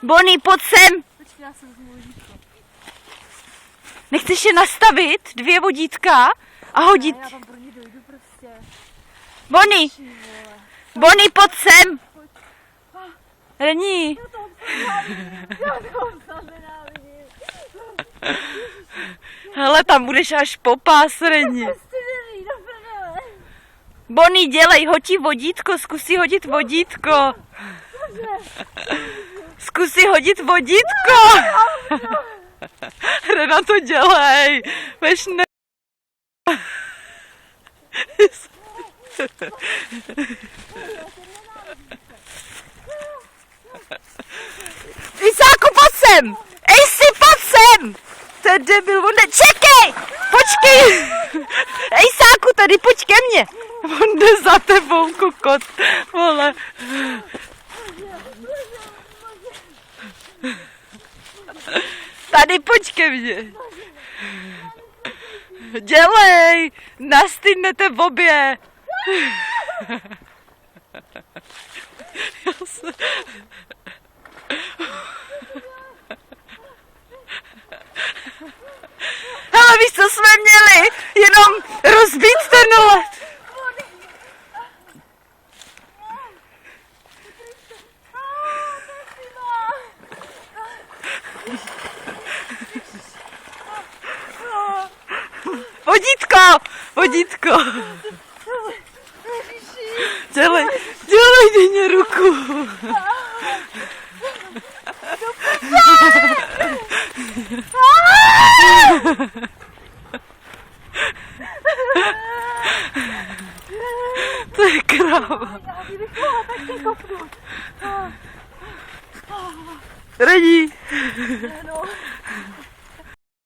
Bonnie, pojď sem. Počkej, já jsem vezmu vodítko. Nechceš je nastavit, 2 vodítka a hodit. Ne, já tam pro ně dojdu prostě. Bonnie, Ty vole. Bonnie, pojď sem. Rení. Já to nenávidím. Hele, tam budeš až po pás, Rení. Prostě neví, do prdele. Bonnie, dělej, hoď vodítko, zkusí hodit vodítko. Zkusí hodit vodítko. Rena, to dělej. Veš ne... Isáku, pojď sem! Ejsi, pojď sem! To je debil, on jde... Čekej! Počkej! Ejsáku, tady pojď ke mně! On jde za tebou, kokot. Vole. Tady pojď ke mně. Dělej! Nastydnete v obě. Hele, víš, co jsme měli? Jenom rozbít ten led. Vodítko! Vodítko! Dělej, dej mě ruku! To je kráva. Radí.